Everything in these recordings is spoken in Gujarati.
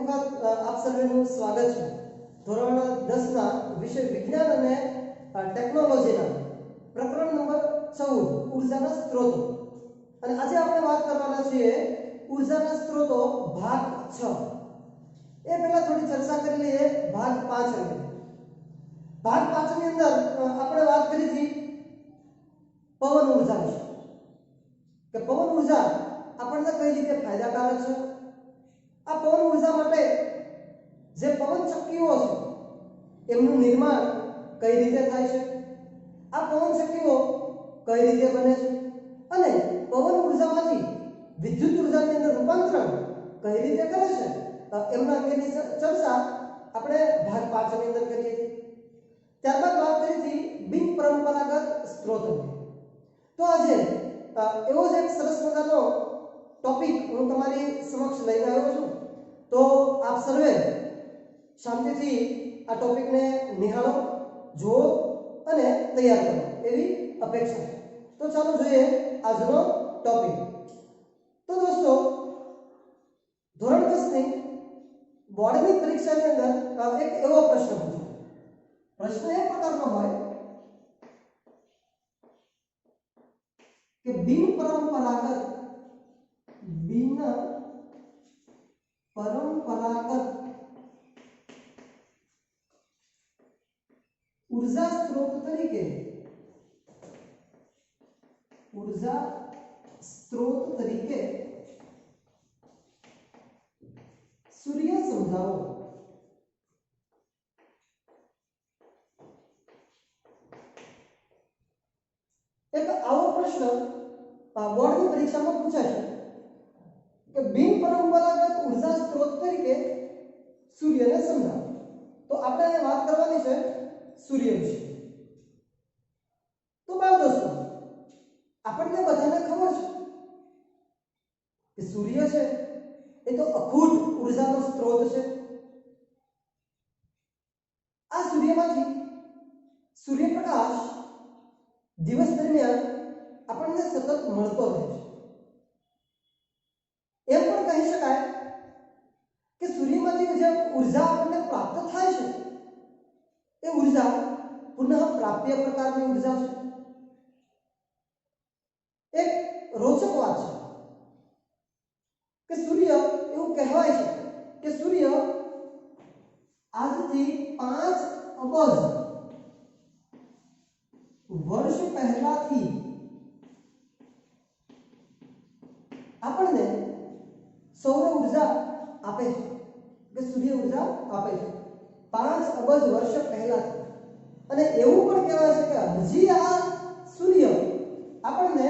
वखत आप सर्वेનું સ્વાગત છે। ધોરણ 10 ના વિષય વિજ્ઞાન અને ટેકનોલોજીના પ્રકરણ નંબર 14 ઉર્જાના સ્ત્રોતો અને આજે આપણે વાત કરવાના છીએ ઉર્જાના સ્ત્રોતો ભાગ 6। એ પહેલા થોડી ચર્ચા કરી લઈએ ભાગ 5 ની। ભાગ 5 ની અંદર આપણે વાત કરી હતી પવન ઉર્જા વિશે કે પવન ઉર્જા આપણને કઈ રીતે ફાયદાકારક છે। આ પવન ઉર્જા માટે જે પવન ચક્કીઓ છે એમનું નિર્માણ કઈ રીતે થાય છે, આ પવન ચક્કીઓ કઈ રીતે બને છે અને પવન ઉર્જામાંથી વિદ્યુત ઉર્જાની અંદર રૂપાંતરણ કઈ રીતે કરે છે એમના અંગેની ચર્ચા આપણે ભાગ 5 ની અંદર કરી હતી। ત્યારબાદ વાત કરી હતી બિન પરંપરાગત સ્ત્રોતોની। તો આજે એવો જ એક સરસ મજાનો ટોપિક હું તમારી સમક્ષ લઈને આવ્યો છું। તો આપ સર્વે શાંતિથી આ ટોપિકને નિહાળો, જુઓ અને તૈયાર કરો એવી અપેક્ષા છે। તો ચાલો જોઈએ આજનો ટોપિક। તો દોસ્તો ધોરણ 10 ની બોર્ડની પરીક્ષાની અંદર એક એવો પ્રશ્ન પૂછાય। પ્રશ્ન એ પ્રકારનો હોય કે બિન પરંપરાગત ऊर्जा स्त्रोत तरीके सूर्य समझाओ। एक आवो प्रश्न बोर्ड की परीक्षा में पूछा है कि बिन परंपरागत ऊर्जा स्त्रोत तरीके सूर्य ने समझाओ। तो आपने बात करवानी है सूर्य विषय। तो बाल दोस्तों આપણને બધાને ખબર છે કે સૂર્ય છે એ તો અખૂટ ઉર્જાનો સ્ત્રોત છે। આ સૂર્યમાંથી સૂર્યપ્રકાશ દિવસ દરમિયાન આપણને સતત મળતો રહે છે। એમ પણ કહી શકાય કે સૂર્યમાંથી જે ઉર્જા આપણને પ્રાપ્ત થાય છે એ ઉર્જા પુનઃ પ્રાપ્ય પ્રકારની ઉર્જા છે। एक रोचक बात है कि सूर्य એવું કહેવાય છે કે સૂર્ય આજથી 5 અબજ વર્ષ પહેલાથી આપણને સૌર ઉર્જા આપે છે કે સૂર્ય ઉર્જા આપે છે 5 અબજ વર્ષ પહેલાથી। અને એવું પણ કહેવાય છે કે હજી આ સૂર્ય આપણને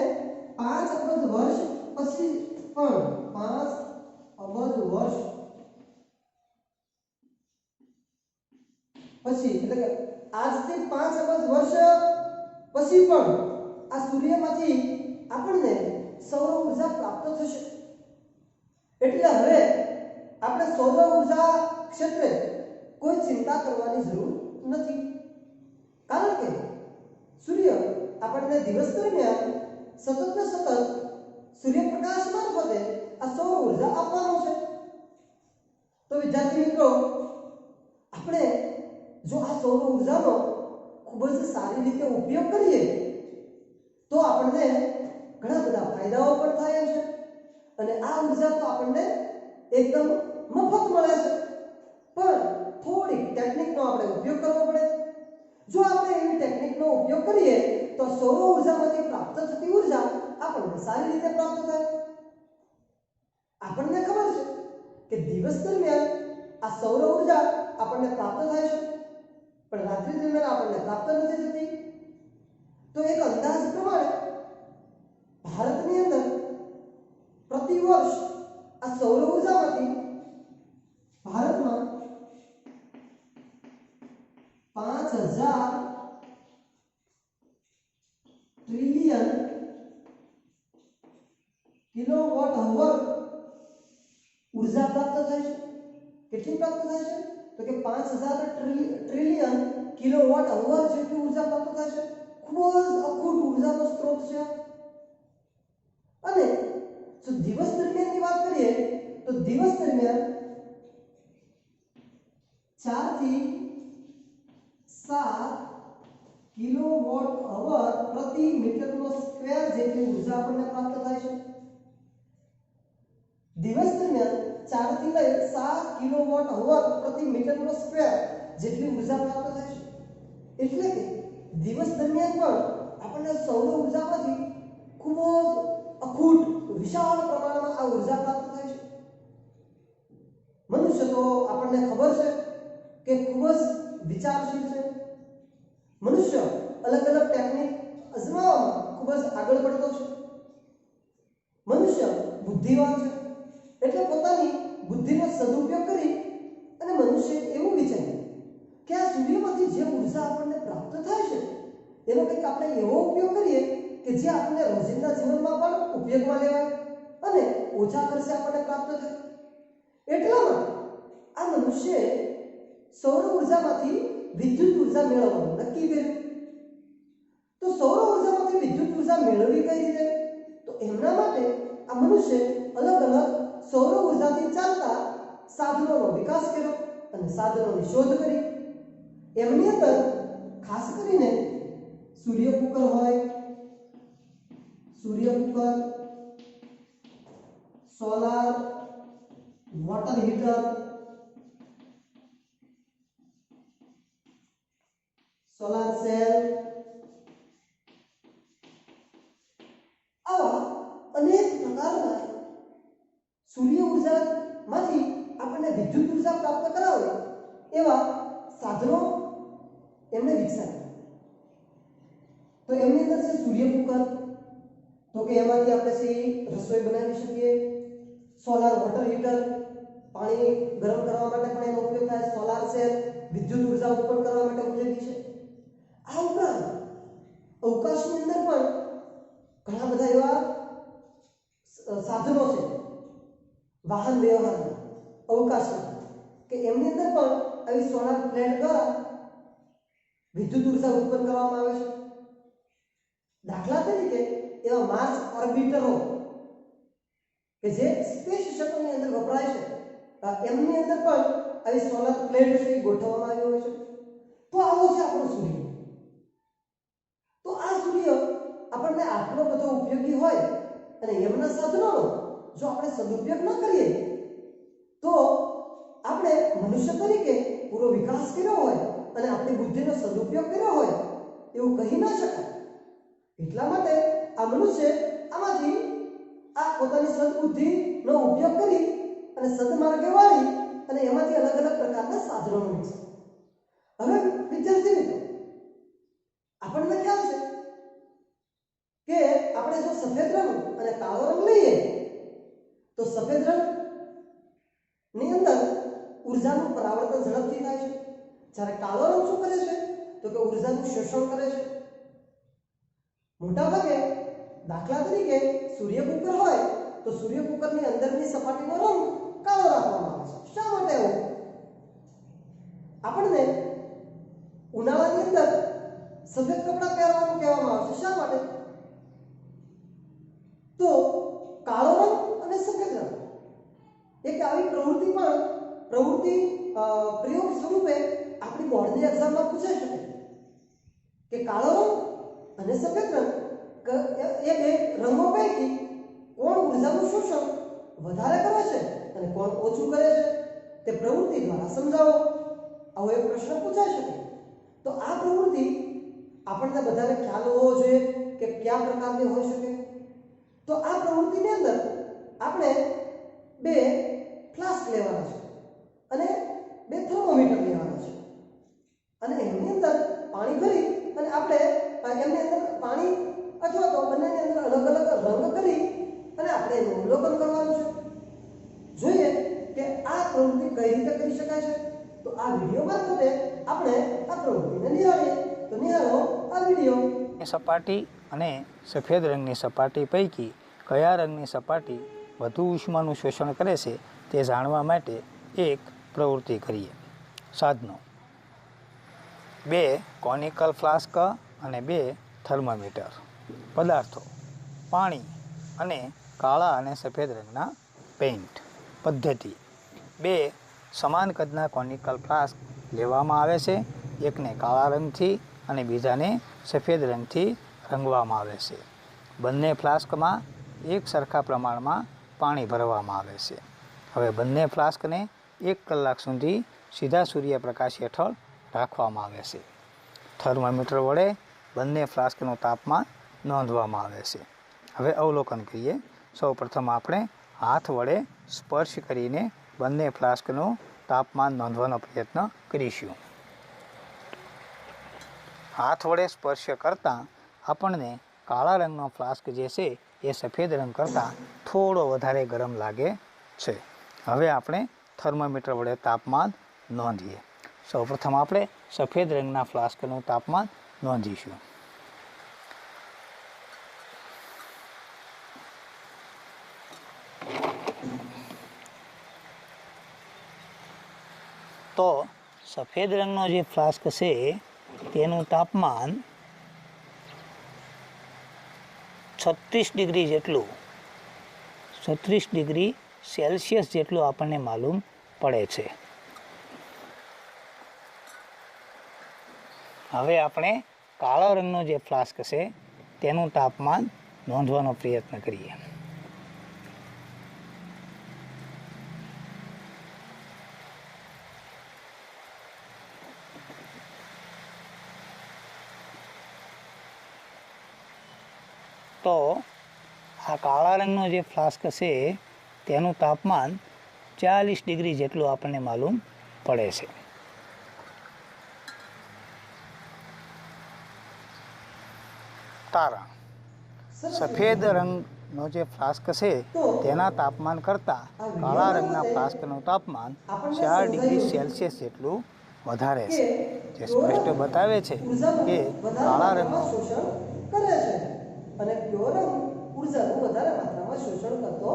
5 અબજ વર્ષ પછી પણ 5 અબજ વર્ષ પછી એટલે કે આજથી 5 અબજ વર્ષ પછી પણ આ સૂર્યમાંથી આપણને સૌર ઉર્જા પ્રાપ્ત થશે। એટલે હવે આપણે સૌર ઉર્જા ક્ષેત્રે કોઈ ચિંતા કરવાની જરૂર નથી, કારણ કે સૂર્ય આપણને દિવસ દરમિયાન સતત ને સતત સૂર્યપ્રકાશ મારફતે આ સૌર ઉર્જા આપવાનો છે। તો વિદ્યાર્થી મિત્રો આપણે જો આ સૌર ઉર્જાનો ખૂબ જ સારી રીતે ઉપયોગ કરીએ તો આપણને ઘણા બધા ફાયદાઓ પણ થાય છે અને આ ઉર્જા તો આપણને એકદમ મફત મળે છે, પણ થોડી ટેકનિકનો આપણે ઉપયોગ કરવો પડે। જો આપણે એવી ટેકનિકનો ઉપયોગ કરીએ તો સૌર ઉર્જામાંથી પ્રાપ્ત થતી ઉર્જા આપણને સારી રીતે પ્રાપ્ત થાય। આપણને ખબર છે કે દિવસ દરમિયાન આ સૌર ઉર્જા આપણને પ્રાપ્ત થાય છે પણ રાત્રિ દરમિયાન આપણને પ્રાપ્ત નથી થતી। તો એક અંદાજ પ્રમાણે ભારતની અંદર પ્રતિ વર્ષ આ સૌર ઉર્જામાંથી ભારતમાં 5000 ट्रिलियन किलोवाट अवर ऊर्जा प्राप्त થાય છે। કેટલી પ્રાપ્ત થાય છે તો કે 5000 ટ્રિલિયન કિલોવાટ અવર જેટલી ઊર્જા પ્રાપ્ત થાય છે। ખૂબ જ અખૂટ ઊર્જાનો સ્ત્રોત છે। અને જો દિવસ દરમિયાનની વાત કરીએ તો દિવસ દરમિયાન 4 થી 7 કિલોવોટ અવર પ્રતિ મીટરનો સ્ક્વેર જેટલી ઉર્જા આપણને પ્રાપ્ત થાય છે। દિવસ દરમિયાન 4 થી લઈ 7 કિલોવોટ અવર પ્રતિ મીટરનો સ્ક્વેર જેટલી ઉર્જા પ્રાપ્ત થાય છે। એટલે કે દિવસ દરમિયાન પણ આપણને સૌર ઉર્જામાંથી ખૂબ જ અખૂટ વિશાળ પ્રમાણમાં આ ઉર્જા પ્રાપ્ત થાય છે। મનુષ્ય તો આપણને ખબર છે કે ખૂબ જ વિચારશીલ છે। મનુષ્ય અલગ અલગ ટેકનિક અજમાવવામાં ખૂબ જ આગળ પડતો છે। મનુષ્ય બુદ્ધિવાન છે, એટલે પોતાની બુદ્ધિનો સદુપયોગ કરી અને મનુષ્ય એવું વિચાર્યું કે આ સૂર્યમાંથી જે ઉર્જા આપણને પ્રાપ્ત થાય છે એનો કંઈક આપણે એવો ઉપયોગ કરીએ કે જે આપણને રોજિંદા જીવનમાં પણ ઉપયોગમાં લેવાય અને ઓછા ખર્ચે આપણને પ્રાપ્ત થાય। એટલા માટે આ મનુષ્યએ સૌર ઉર્જામાંથી વિદ્યુત ઉર્જા મેળવવાનું નક્કી કર્યું। તો સૌર ઉર્જામાંથી વિદ્યુત ઉર્જા મેળવવી કઈ રીતે? તો એમના માટે આ મનુષ્ય અલગ અલગ સૌર ઉર્જાથી ચાલતા સાધનોનો વિકાસ કર્યો અને સાધનોની શોધ કરી। એમની અંદર ખાસ કરીને સૂર્ય કુકર હોય, solar water heater, solar cell, આવા અનેક પ્રકારના સૂર્ય ઉર્જામાંથી આપણને વિદ્યુત ઉર્જા પ્રાપ્ત કરાવે એવા સાધનો એમને વિકસાવ્યા। તો એમની અંદર છે સૂર્ય કુકર, તો કે એમાંથી આપણે રસોઈ બનાવી શકીએ। સોલાર વોટર હીટર, પાણી ગરમ કરવા માટે પણ એનો ઉપયોગ થાય। સોલાર સેલ વિદ્યુત ઉર્જા ઉત્પન્ન કરવા માટે ઉપયોગી છે। આ ઉપરાંત અવકાશની અંદર પણ ઘણા બધા એવા સાધનો છે વાહન વ્યવહારના, અવકાશના, કે એમની અંદર પણ આવી સોલાર પ્લેટ દ્વારા વિદ્યુત ઉર્જા ઉત્પન્ન કરવામાં આવે છે। દાખલા તરીકે એવા માર્સ ઓર્બિટરો કે જે સ્પેસ શટલની અંદર વપરાય છે, એમની અંદર પણ આવી સોલાર પ્લેટ છે ગોઠવવામાં આવી હોય છે। તો આવો છે આપણો સૂર્ય। તો આ સૂર્ય આપણને આટલો બધો ઉપયોગી હોય અને એમના સાધનોનો જો આપણે સદુપયોગ ન કરીએ તો આપણે મનુષ્ય તરીકે પૂરો વિકાસ કર્યો હોય અને આપણી બુદ્ધિનો સદુપયોગ કર્યો હોય એવું કહી ના શકાય। એટલા માટે આ મનુષ્ય આમાંથી આ પોતાની સદબુદ્ધિનો ઉપયોગ કરી અને સદમાર્ગે વાળી અને એમાંથી અલગ અલગ પ્રકારના સાધનો વિકસાવ્યા। હવે વિદ્યાર્થી મિત્રો, આપણને ખ્યાલ છે કે આપણે જો સફેદ રંગ અને કાળો રંગ લઈએ તો સફેદ રંગ ની અંદર ઉર્જાનું પરાવર્તન ઝડપથી થાય છે, જ્યારે કાળો રંગ શું કરે છે તો કે ઉર્જાનું શોષણ કરે છે। મોટાભાગે દાખલા તરીકે સૂર્ય કુકર હોય તો સૂર્ય કુકરની અંદરની સપાટીનો રંગ કાળો રાખવામાં આવે છે। શા માટે એવું? આપણને ઉનાળાની અંદર સફેદ કપડાં પહેરવાનું કહેવામાં આવે છે। શા માટે? તો કાળો રંગ અને સફેદ રંગ એક આવી પ્રવૃત્તિ પ્રયોગ સ્વરૂપે આપણી બોર્ડની એક્ઝામમાં પૂછાઈ શકે કે કાળો રંગ અને સફેદ રંગ એ બે રંગો પૈકી કોણ ઉર્જાનું શોષણ વધારે કરે છે અને કોણ ઓછું કરે છે તે પ્રવૃત્તિ દ્વારા સમજાવો। આવો એક પ્રશ્ન પૂછાઈ શકે। તો આ પ્રવૃત્તિ આપણને બધાને ખ્યાલ હોવો જોઈએ કે કયા પ્રકારની હોઈ શકે। તો આ પ્રવૃત્તિની અંદર આપણે બે ફ્લાસ્ક લેવાના છે અને બે થર્મોમીટર લેવાના છે અને એમની અંદર પાણી ભરી અને આપણે એમની અંદર પાણી અથવા તો બંનેની અંદર અલગ અલગ રંગ કરી અને આપણે એનું અવલોકન કરવાનું છે। જોઈએ કે આ પ્રવૃત્તિ કઈ રીતે કરી શકાય છે। તો આ વિડીયો મારફતે આપણે આ પ્રવૃત્તિને નિહાળીએ। તો નિહાળો આ વિડીયો। સપાટી અને સફેદ રંગની સપાટી પૈકી કયા રંગની સપાટી વધુ ઉષ્માનું શોષણ કરે છે તે જાણવા માટે એક પ્રવૃત્તિ કરીએ। સાધનો: 2 કોનિકલ ફ્લાસ્ક અને 2 થર્મોમીટર। પદાર્થો: પાણી અને કાળા અને સફેદ રંગના પેઇન્ટ। પદ્ધતિ: 2 સમાન કદના કોનિકલ ફ્લાસ્ક લેવામાં આવે છે. એકને કાળા રંગથી અને બીજાને સફેદ રંગથી રંગવામાં આવે છે. બંને ફ્લાસ્કમાં એક સરખા પ્રમાણમાં પાણી ભરવામાં આવે છે. હવે બંને ફ્લાસ્કને 1 કલાક સુધી સીધા સૂર્યપ્રકાશ હેઠળ રાખવામાં આવે છે. થર્મોમીટર વડે બંને ફ્લાસ્કનું તાપમાન નોંધવામાં આવે છે. હવે અવલોકન કરીએ. સૌપ્રથમ આપણે હાથ વડે સ્પર્શ કરીને બંને ફ્લાસ્કનું તાપમાન નોંધવાનો પ્રયત્ન કરીશું. હાથ વડે સ્પર્શ કરતાં આપણને કાળા રંગનો ફ્લાસ્ક જે છે એ સફેદ રંગ કરતાં થોડો વધારે ગરમ લાગે છે. હવે આપણે થર્મોમીટર વડે તાપમાન નોંધીએ. સૌપ્રથમ આપણે સફેદ રંગના ફ્લાસ્કનું તાપમાન નોંધીશું. તો સફેદ રંગનો જે ફ્લાસ્ક છે તેનું તાપમાન 36 ડિગ્રી જેટલું 36 ડિગ્રી સેલ્સિયસ જેટલું આપણને માલુમ પડે છે. હવે આપણે કાળા રંગનો જે ફ્લાસ્ક છે તેનું તાપમાન નોંધવાનો પ્રયત્ન કરીએ. તો આ કાળા રંગનો જે ફ્લાસ્ક છે તેનું તાપમાન 40 ડિગ્રી જેટલું આપણને માલુમ પડે છે. તારણ: સફેદ રંગનો જે ફ્લાસ્ક છે તેના તાપમાન કરતાં કાળા રંગના ફ્લાસ્કનું તાપમાન 4 ડિગ્રી સેલ્સિયસ જેટલું વધારે છે, જે સ્પષ્ટ બતાવે છે કે કાળા રંગનો શોષણ કરે છે અને પીળો રંગ ઉર્જાનું વધારે માત્રામાં શોષણ કરતો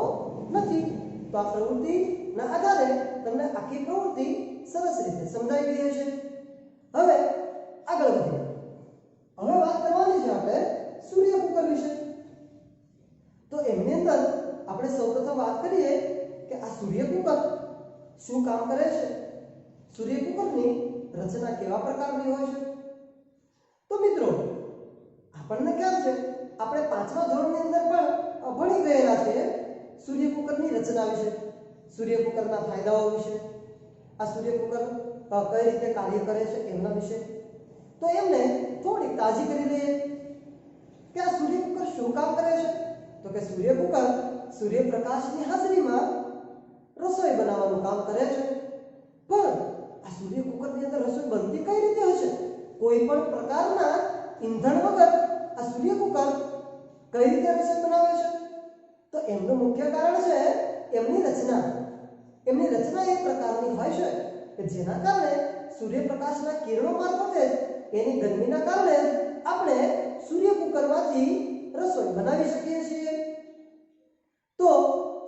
નથી. તો આ પ્રવૃત્તિના આધારે તમને આખી પ્રવૃત્તિ સરસ રીતે સમજાઈ ગઈ હશે. હવે આગળ વધીએ. હવે વાત કરવાની છે આપણે સૂર્ય કુકર વિશે. તો એમની અંદર આપણે સૌપ્રથમ વાત કરીએ કે આ સૂર્ય કુકર શું કામ કરે છે. સૂર્ય કુકરની રચના કેવા પ્રકારની હોય છે? તો મિત્રો, આપણને ખ્યાલ છે, આપણે 5મા ધોરણની અંદર પણ ભણી ગયેલા છીએ સૂર્ય કુકરની રચના વિશે, સૂર્ય કુકરના ફાયદાઓ વિશે, આ સૂર્ય કુકર કઈ રીતે કાર્ય કરે છે એમના વિશે. તો એમને થોડી તાજી કરી લઈએ કે આ સૂર્ય કુકર શું કામ કરે છે. તો કે સૂર્ય કુકર સૂર્યપ્રકાશની હાજરીમાં રસોઈ બનાવવાનું કામ કરે છે. પણ આ સૂર્ય કુકરની અંદર રસોઈ બનતી કઈ રીતે હશે? કોઈ પણ પ્રકારના ઈંધણ વગર આ સૂર્ય કુકર કઈ રીતે રસોઈ બનાવે છે? તો એમનું મુખ્ય કારણ છે એમની રચના. એમની રચના એક પ્રકારની હોય છે કે જેના કારણે સૂર્યપ્રકાશના કિરણો મારફતે એની ગરમીના કારણે આપણે સૂર્ય કુકરમાંથી રસોઈ બનાવી શકીએ છીએ. તો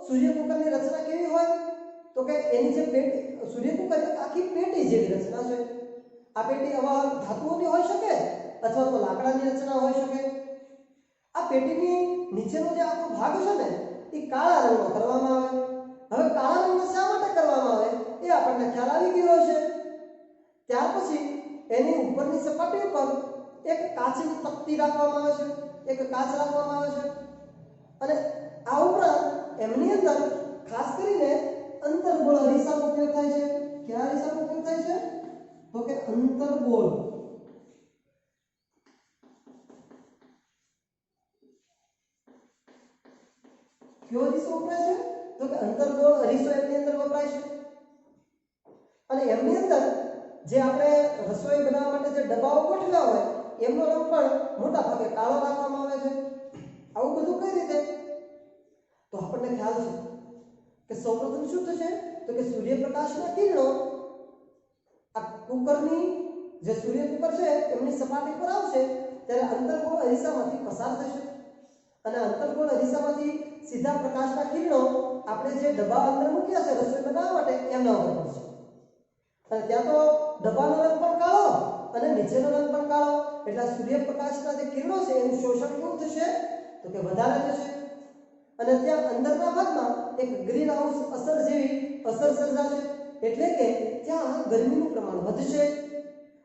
સૂર્ય કુકરની રચના કેવી હોય? તો કે એની જે પેટી, સૂર્ય કુકર આખી પેટી જેવી રચના છે. આ પેટી આવા ધાતુઓની હોઈ શકે અથવા તો લાકડાની રચના હોઈ શકે. આ પેટીની નીચેનો જે આખો ભાગ છે ને એ કાળા રંગનો કરવામાં આવે. હવે કાળા રંગનો શા માટે કરવામાં આવે એ આપણને ખ્યાલ આવી ગયો છે. ત્યાર પછી એની ઉપરની સપાટી ઉપર એક કાચની તકતી રાખવામાં આવે છે, એક કાચ રાખવામાં આવે છે. અને આ ઉપરાંત એમની અંદર ખાસ કરીને અંતર્ગોળ અરીસાનો ઉપયોગ થાય છે. કયા અરીસાનો ઉપયોગ થાય છે? તો કે અંતર્ગોળ. કયો અરીસો વપરાય છે? તો કે અંતર્ગોળ અરીસો એમની અંદર વપરાય છે. અને એમની અંદર જે આપણે રસોઈ બનાવવા માટે જે ડબ્બાઓ ગોઠવ્યા હોય એમનો રંગ પણ મોટા ભાગે કાળો રાખવામાં આવે છે. આવું બધું કઈ રીતે? તો આપણને ખ્યાલ છે કે સૌપ્રથમ શું થશે? તો કે સૂર્યપ્રકાશના કિરણો આ કુકરની, જે સૂર્ય કુકર છે એમની સપાટી પર આવશે ત્યારે અંતર્ગોળ અરીસામાંથી પસાર થશે. અને અંતર્ગોળ અરીસામાંથી સીધા પ્રકાશના કિરણો આપણે જે ડબ્બા અંદર મૂક્યા છે રસોઈ બનાવવા માટે એમના ઉપર પડશે. અને ત્યાં તો ડબ્બાનો રંગ પણ કાળો અને નીચેનો રંગ પણ કાળો, એટલે સૂર્યપ્રકાશના જે કિરણો છે એનું શોષણ કેવું થશે? તો કે વધારે થશે. અને ત્યાં અંદરના ભાગમાં એક ગ્રીન હાઉસ અસર જેવી અસર સર્જાશે. એટલે કે ત્યાં ગરમીનું પ્રમાણ વધશે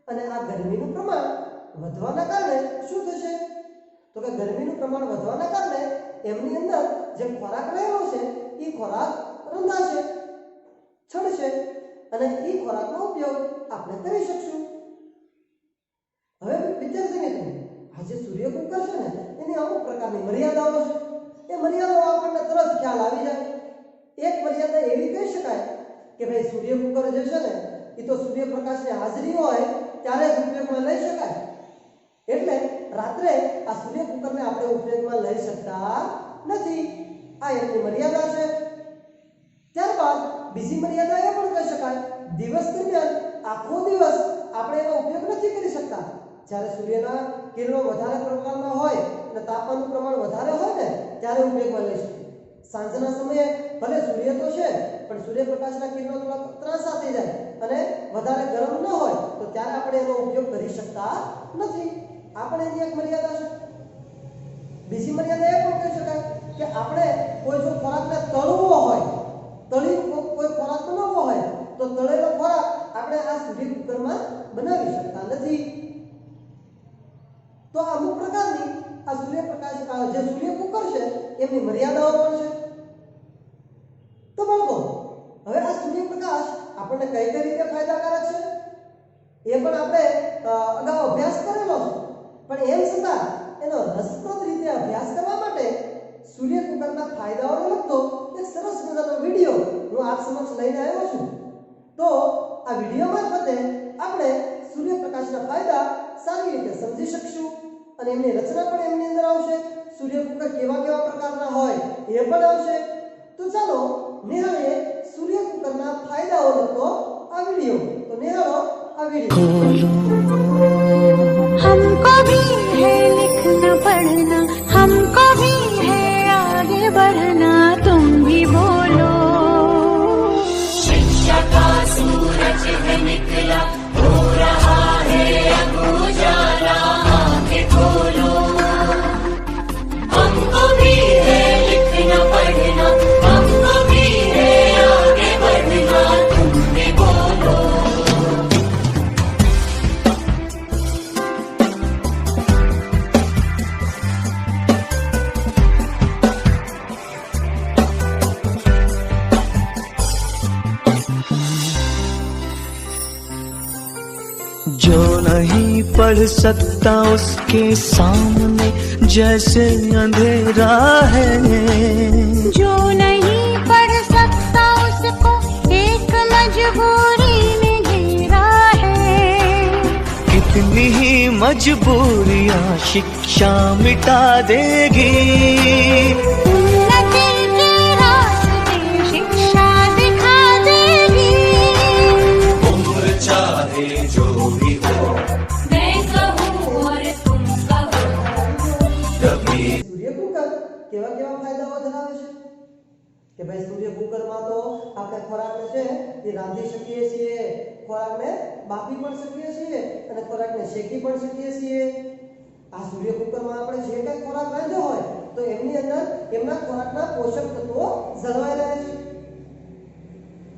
અને આ ગરમીનું પ્રમાણ વધવાના કારણે શું થશે તો કે ગરમીનું પ્રમાણ વધવાના કારણે એમની અંદર જે ખોરાક રહેલો છે એ ખોરાક રંધાશે, છડશે અને એ ખોરાકનો ઉપયોગ આપણે કરી શકશું. હવે વિદ્યાર્થી મિત્રો, આ જે સૂર્ય કુકર છે ને એની અમુક પ્રકારની મર્યાદાઓ છે. એ મર્યાદાઓ આપણને તરત ખ્યાલ આવી જાય. એક મર્યાદા એવી કહી શકાય કે ભાઈ સૂર્ય કુકર જે છે ને એ તો સૂર્યપ્રકાશની હાજરી હોય ત્યારે જ ઉપયોગમાં લઈ શકાય. એટલે રાત્રે આ સૂર્ય કુકરને આપણે ઉપયોગમાં લઈ શકતા નથી. આ એની મર્યાદા છે. ત્યારબાદ બીજી મર્યાદા એ પણ કહી શકાય દિવસ દરમિયાન આખો દિવસ આપણે એનો ઉપયોગ નથી કરી શકતા. જ્યારે સૂર્યના કિરણો વધારે પ્રમાણમાં હોય અને તાપમાનનું પ્રમાણ વધારે હોય ને ત્યારે ઉપયોગમાં લઈ શકીએ. સાંજના સમયે ભલે સૂર્ય તો છે પણ સૂર્યપ્રકાશના કિરણો થોડા ત્રાંસા થઈ જાય અને વધારે ગરમ ન હોય તો ત્યારે આપણે એનો ઉપયોગ કરી શકતા નથી. આ પણ એની એક મર્યાદા છે. બીજી મર્યાદા એ પણ કહી શકાય કે આપણે કોઈ જો ખોરાકને તળવો હોય, તળી કોઈ ખોરાક બનાવવો હોય તો તળેલો ખોરાક આપણે આ સૂર્ય કુકરમાં બનાવી શકતા નથી. તો અમુક પ્રકારની આ સૂર્યપ્રકાશ જે સૂર્ય કુકર છે એમની મર્યાદાઓ પણ છે. તો બાળકો, હવે આ સૂર્યપ્રકાશ આપણને કઈ કઈ રીતે ફાયદાકારક છે એ પણ આપણે અગાઉ અભ્યાસ કરેલો છે. પણ એમ છતાં એનો રસપ્રદ રીતે અભ્યાસ કરવા માટે સૂર્ય કુકરના ફાયદાઓને લગતો એક સરસ મજાનો વિડીયો હું આપ સમક્ષ લઈને આવ્યો છું. તો આ વિડીયો મારફતે આપણે સૂર્યપ્રકાશના ફાયદા સારી રીતે સમજી શકશું અને એમની રચના પણ એમની અંદર આવશે. સૂર્ય કુકર કેવા કેવા પ્રકારના હોય એ પણ આવશે. તો ચાલો નિહાળીએ સૂર્ય કુકરના ફાયદાઓ લગતો આ વિડીયો. તો નિહાળો આ વિડીયો. हमको भी है लिखना पढ़ना, हमको भी है आगे बढ़ना, तुम भी बोलो. शिक्षा का सूरज है निकला, हो रहा है अब उजाला, आंखें खोलो. हमको भी है लिखना पढ़ना, हमको भी है आगे बढ़ना, तुम भी बोलो. जो नहीं पढ़ सकता उसके सामने जैसे अंधेरा है. जो नहीं पढ़ सकता उसको एक मजबूरी में घेरा है. कितनी ही मजबूरियां शिक्षा मिटा देगी. उन्नति के रास्ते शिक्षा दिखा देगी. उम्र चाहे जो भी हो मैं कहूँ और तुम कहो. कभी સૂર્ય કુકર કેવા કેવા ફાયદાઓ ધરાવે છે કે ભાઈ સૂર્ય કુકરમાં તો આપણે ખોરાકને છે એ રાંધી શકીએ છીએ, ખોરાકને બાફી પણ શકીએ છીએ અને ખોરાકને શેકી પણ શકીએ છીએ. આ સૂર્ય કુકરમાં આપણે જે કંઈ ખોરાક રાંધ્યો હોય તો એમની અંદર એમના ખોરાકના પોષક તત્વો જળવાઈ રહે છે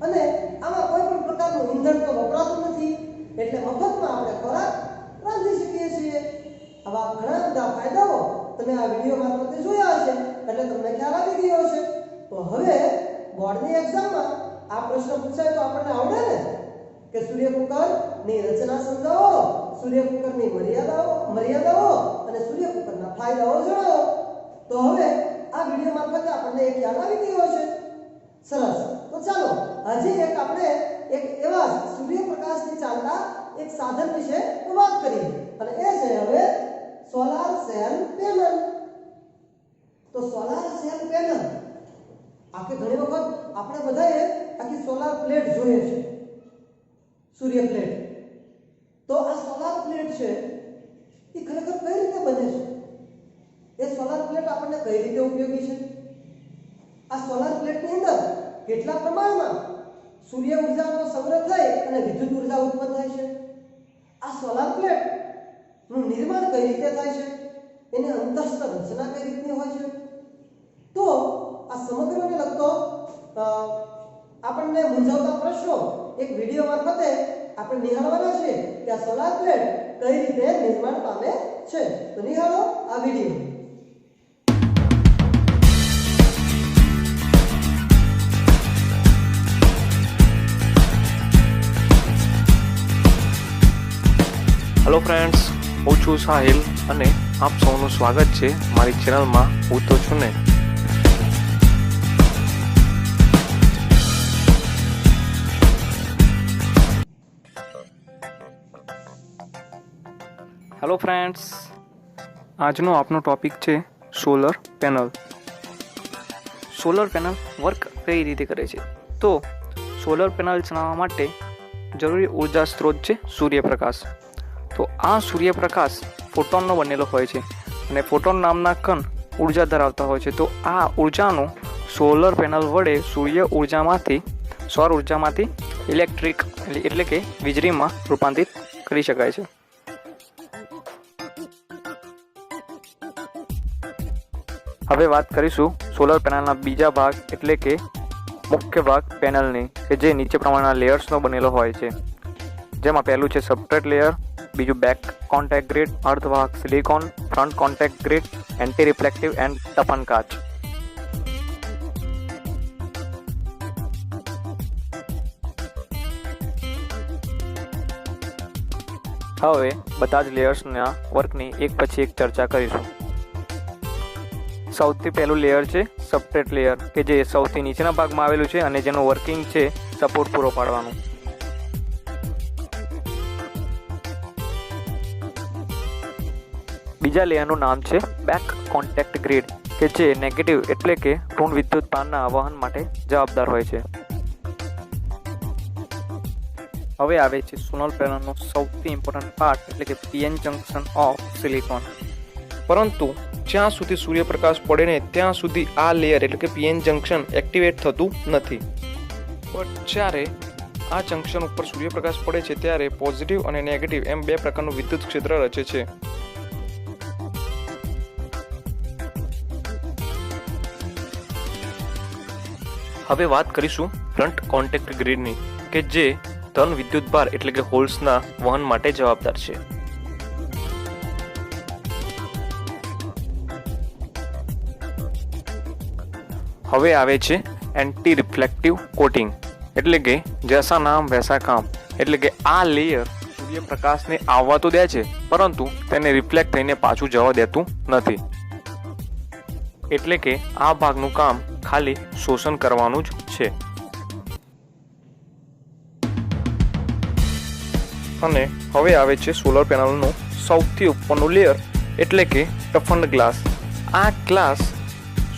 અને આમાં કોઈ પણ પ્રકારનું ઈંધણ તો વપરાતું નથી. એટલે મફતમાં આપણે ખોરાક રાંધી શકીએ છીએ. આવા ઘણા બધા ફાયદાઓ તમે આ વિડીયો મારફતે જોયા હશે એટલે તમને ખ્યાલ આવી ગયો હશે. તો હવે બોર્ડની એક્ઝામમાં આ પ્રશ્ન પૂછાય તો આપણને આવડે ને કે સૂર્ય કુકરની રચના સમજાવો, સૂર્ય કુકરની મર્યાદાઓ અને સૂર્ય કુકરના ફાયદાઓ જણાવો. તો હવે આ વિડીયો મારફતે આપણને એક ખ્યાલ આવી ગયો હશે. સરસ. તો ચાલો હજી આપણે એક એવા સૂર્યપ્રકાશથી ચાલતા એક સાધન વિશે વાત કરીએ અને એ છે હવે સોલાર સેલ પેનલ. તો સોલાર સેલ પેનલ આખી ઘણી વખત આપણે બધાએ આખી સોલાર પ્લેટ જોઈએ છે, સૂર્ય પ્લેટ. તો આ સોલાર પ્લેટ છે એ ખરેખર કઈ રીતે બને છે? એ સોલાર પ્લેટ આપણને કઈ રીતે ઉપયોગી છે? આ સોલાર પ્લેટની અંદર કેટલા પ્રમાણમાં સૂર્ય ઉર્જાનો સંગ્રહ થઈ અને વિદ્યુત ઉર્જા ઉત્પન્ન થાય છે? આ સોલાર પ્લેટ નું નિર્માણ કઈ રીતે થાય છે? એની અંતસ્થ રચના કઈ રીતની હોય છે? તો આ સમગ્રને લગતો આપણને મૂંઝવતા પ્રશ્નો એક વિડીયો મારફતે આપણે નિહાળવાના છીએ કે આ સોલાર પ્લેટ કઈ રીતે નિર્માણ પામે છે. તો નિહાળો આ વિડીયો. હેલો ફ્રેન્ડ્સ, હું છું સાહિલ અને આપ સૌનું સ્વાગત છે મારી ચેનલમાં હું તો છું ને. હેલો ફ્રેન્ડ્સ, આજનો આપનો ટોપિક છે solar panel. Solar panel work કઈ રીતે કરે છે? તો સોલર પેનલ ચલાવવા માટે જરૂરી ઉર્જા સ્ત્રોત છે સૂર્યપ્રકાશ. તો આ સૂર્યપ્રકાશ ફોટોનનો બનેલો હોય છે અને ફોટોન નામના કણ ઉર્જા ધરાવતા હોય છે. તો આ ઉર્જાનો સોલર પેનલ વડે સૌર ઉર્જામાંથી ઇલેક્ટ્રિક એટલે કે વીજળીમાં રૂપાંતરિત કરી શકાય છે. હવે વાત કરીશું સોલર પેનલના બીજા ભાગ એટલે કે મુખ્ય ભાગ પેનલની, કે જે નીચે પ્રમાણેના લેયર્સનો બનેલો હોય છે. જેમાં પહેલું છે સબસ્ટ્રેટ લેયર, બીજું બેક કોન્ટેક્ટ ગ્રીડ, અર્ધવાહક silicon, front contact grid, anti reflective and toughen કાચ. હવે બધા જ લેયર્સના વર્કની એક પછી એક ચર્ચા કરીશું. સૌથી પહેલું લેયર છે સબસ્ટ્રેટ લેયર, કે જે સૌથી નીચેના ભાગમાં આવેલું છે અને જેનું વર્કિંગ છે સપોર્ટ પૂરો પાડવાનું. બીજા લેયરનું નામ છે બેક કોન્ટેક્ટ ગ્રીડ, કે જે નેગેટિવ એટલે કે ઋણ વિદ્યુત ભારના વહન માટે જવાબદાર હોય છે. હવે આવે છે સોલર પેનલનો સૌથી ઇમ્પોર્ટન્ટ પાર્ટ એટલે કે પીએન જંક્શન ઓફ સિલિકોન. પરંતુ જ્યાં સુધી સૂર્યપ્રકાશ પડે ને ત્યાં સુધી આ લેયર એટલે કે પીએન જંક્શન એક્ટિવેટ થતું નથી. પણ જ્યારે આ જંક્શન ઉપર સૂર્યપ્રકાશ પડે છે ત્યારે પોઝિટિવ અને નેગેટિવ એમ બે પ્રકારનું વિદ્યુત ક્ષેત્ર રચે છે. હવે વાત કરીશું ફ્રન્ટ કોન્ટેક્ટ ગ્રીડની, કે જે ધન વિદ્યુત ભાર એટલે કે હોલ્સના વહન માટે જવાબદાર છે. હવે આવે છે એન્ટી રિફ્લેક્ટિવ કોટિંગ, એટલે કે જૈસા નામ વૈસા કામ. એટલે કે આ લેયર સૂર્યપ્રકાશને આવવા તો દે છે પરંતુ તેને રિફ્લેક્ટ થઈને પાછું જવા દેતું નથી. એટલે કે આ ભાગનું કામ ખાલી શોષણ કરવાનું જ છે. અને હવે આવે છે સોલર પેનલનું સૌથી ઉપરનું લેયર એટલે કે ટફન્ડ ગ્લાસ. આ ગ્લાસ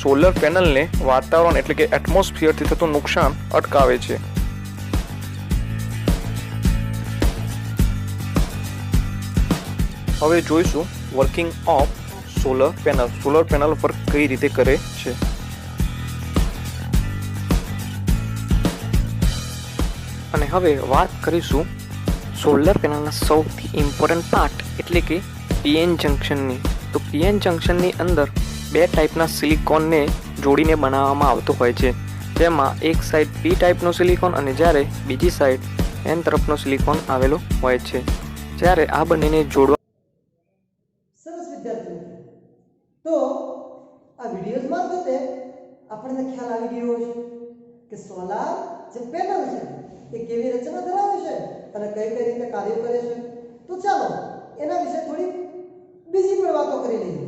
સોલર પેનલને વાતાવરણ એટલે કે એટમોસ્ફિયરથી થતું નુકસાન અટકાવે છે. હવે જોઈશું working of solar panel. Solar panel work કઈ રીતે કરે છે? અને હવે વાત કરીશું સોલર પેનલના સૌથી ઇમ્પોર્ટન્ટ પાર્ટ એટલે કે પીએન જંક્શનની. તો પીએન જંક્શનની અંદર બે ટાઈપના સિલિકોનને જોડીને બનાવવામાં આવતો હોય છે. જેમાં એક સાઈડ પી ટાઈપનો સિલિકોન અને જ્યારે બીજી સાઈડ એન તરફનો સિલિકોન આવેલો હોય છે. જ્યારે આ બંનેને જોડવા સરસ વિદ્યાર્થી મિત્રો. તો આ વિડીયોઝ મારફતે આપણને ખ્યાલ આવી ગયો છે કે સોલાર જે પેનલ છે એ કેવી રચના ધરાવે છે અને કઈ કઈ રીતે કાર્ય કરે છે. તો ચાલો એના વિશે થોડી બીજી પણ વાતો કરી લઈએ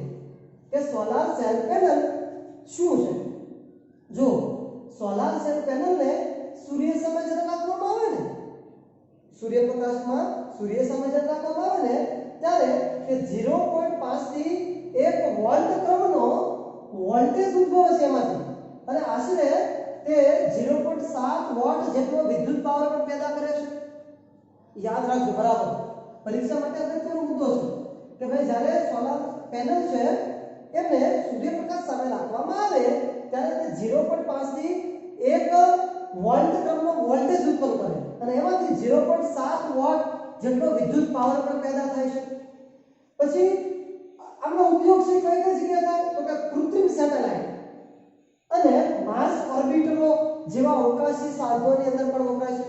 કે સોલાર સેલ પેનલ શું છે. જો સોલાર સેલ પેનલને સૂર્ય સામે જ્યારે રાખવામાં આવે ને, સૂર્યપ્રકાશમાં સૂર્ય સામે જ્યારે રાખવામાં આવે ને ત્યારે તે 0.5 થી 1 વોલ્ટ ક્રમનો વોલ્ટેજ ઉદ્ભવે છે એમાંથી અને આશરે તે 0.7 વોટ જેટલો વિદ્યુત પાવર પણ પેદા કરે છે. યાદ રાખજો બરાબર, પરીક્ષા માટે અગત્યનો મુદ્દો છે કે ભાઈ જ્યારે સોલાર પેનલ છે એમને સૂર્યપ્રકાશ સામે રાખવામાં આવે ત્યારે તે 0.5 થી 1 વોલ્ટ ક્રમનો વોલ્ટેજ ઉત્પન્ન કરે અને એમાંથી 0.7 વોટ જેટલો વિદ્યુત પાવર પણ પેદા થાય છે. પછી આનો ઉપયોગ છે કઈ કઈ જગ્યાએ થાય તો કે કૃત્રિમ સેટેલાઇટ અને માર્સ ઓર્બિટરો જેવા અવકાશી સાધનોની અંદર પણ વપરાય છે.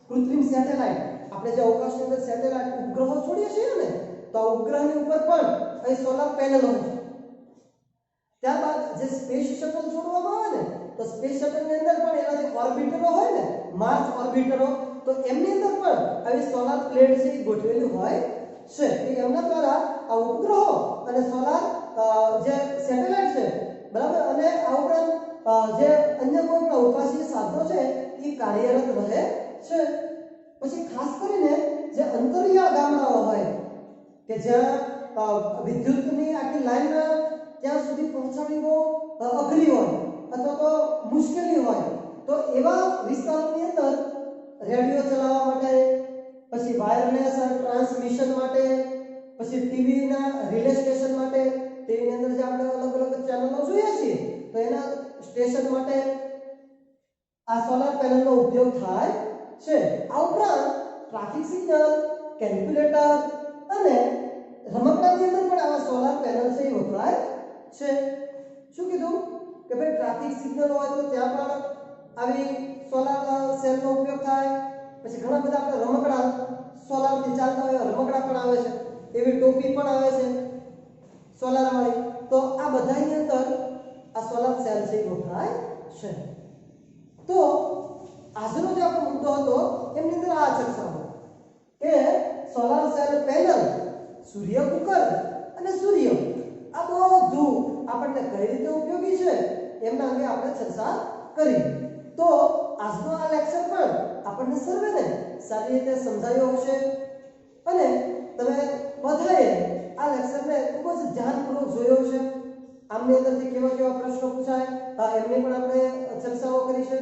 કૃત્રિમ સેટેલાઇટ, આપણે જે અવકાશની અંદર સેટેલાઇટ ઉપગ્રહો છોડીએ છીએ ને, તો આ ઉપગ્રહની ઉપર પણ અહીં સોલાર પેનલ હોય છે. ત્યારબાદ જે સ્પેસ શટલ છોડવામાં આવે ને, તો સ્પેસ શટલની અંદર પણ એના જે ઓર્બિટરો હોય ને, માર્સ ઓર્બિટરો, તો એમની અંદર પણ આવી સોલાર પ્લેટ છે એ ગોઠવેલી હોય છે. એમના દ્વારા આ ઉપગ્રહો અને સોલાર જે સેટેલાઇટ છે, બરાબર, અને આ ઉપરાંત જે અન્ય કોઈ પણ અવકાશી સાધનો છે એ કાર્યરત રહે છે. પછી ખાસ કરીને જે અંતરિયાળ ગામડાઓ હોય કે જ્યાં વિદ્યુતની આખી લાઈન ત્યાં સુધી પહોંચાડવી બહુ અઘરી હોય અથવા તો મુશ્કેલી હોય, તો એવા વિસ્તારોની અંદર રેડિયો ચલાવવા માટે, પછી વાયરલેસ ટ્રાન્સમિશન માટે, પછી ટીવીના રિલે સ્ટેશન માટે, ટીવીની અંદર જે આપણે અલગ અલગ ચેનલો જોઈએ છીએ તો એના સ્ટેશન માટે આ સોલાર પેનલનો ઉપયોગ થાય છે. આ ઉપરાંત ટ્રાફિક સિગ્નલ, કેલ્ક્યુલેટર અને રમકડાની અંદર પણ આવા સોલાર પેનલ છે એ વપરાય છે. શું કીધું કે ભાઈ ટ્રાફિક સિગ્નલ હોય તો ત્યાં પણ આવી સોલાર સેલનો ઉપયોગ થાય. પછી ઘણા બધા આપણે રમકડા સોલારથી ચાલતા હોય રમકડા પણ આવે છે, એવી ટોપી પણ આવે છે સોલાર વાળી. તો આ બધાની અંદર આ સોલાર સેલ છે એ વપરાય છે. તો આજનો જે આપણો મુદ્દો હતો એમની અંદર આ ચર્ચાઓ કે સોલાર સેલ પેનલ, સૂર્ય કુકર અને સૂર્ય, આ બધું આપણને કઈ રીતે ઉપયોગી છે એમના અંગે આપણે ચર્ચા કરી. તો આજનો આ લેક્ચર પણ આપણને સર્વેને સારી રીતે સમજાયો હશે અને તમે બધાએ આ લેક્ચરને ખૂબ જ ધ્યાનપૂર્વક જોયો હશે. આમની અંદરથી કેવા કેવા પ્રશ્નો પૂછાય એમની પણ આપણે ચર્ચાઓ કરી છે.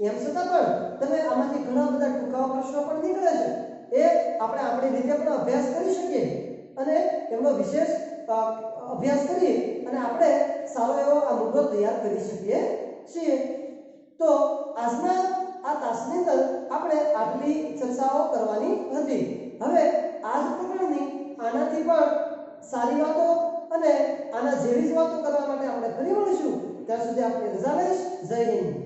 એમ છતાં પણ તમે આમાંથી ઘણા બધા ટૂંકા પ્રશ્નો પણ નીકળે છે એ આપણે આપણી રીતે પણ અભ્યાસ કરી શકીએ અને એમનો વિશેષ અભ્યાસ કરી અને આપણે સારો એવો આ મુદ્દો તૈયાર કરી શકીએ છીએ. તો આજના આ તાસની અંદર આપણે આટલી ચર્ચાઓ કરવાની હતી. હવે આ જ પ્રકરણની આનાથી પણ સારી વાતો અને આના જેવી જ વાતો કરવા માટે આપણે ફરી મળીશું. ત્યાં સુધી આપણે રજા લઈશ. જય હિન્દ.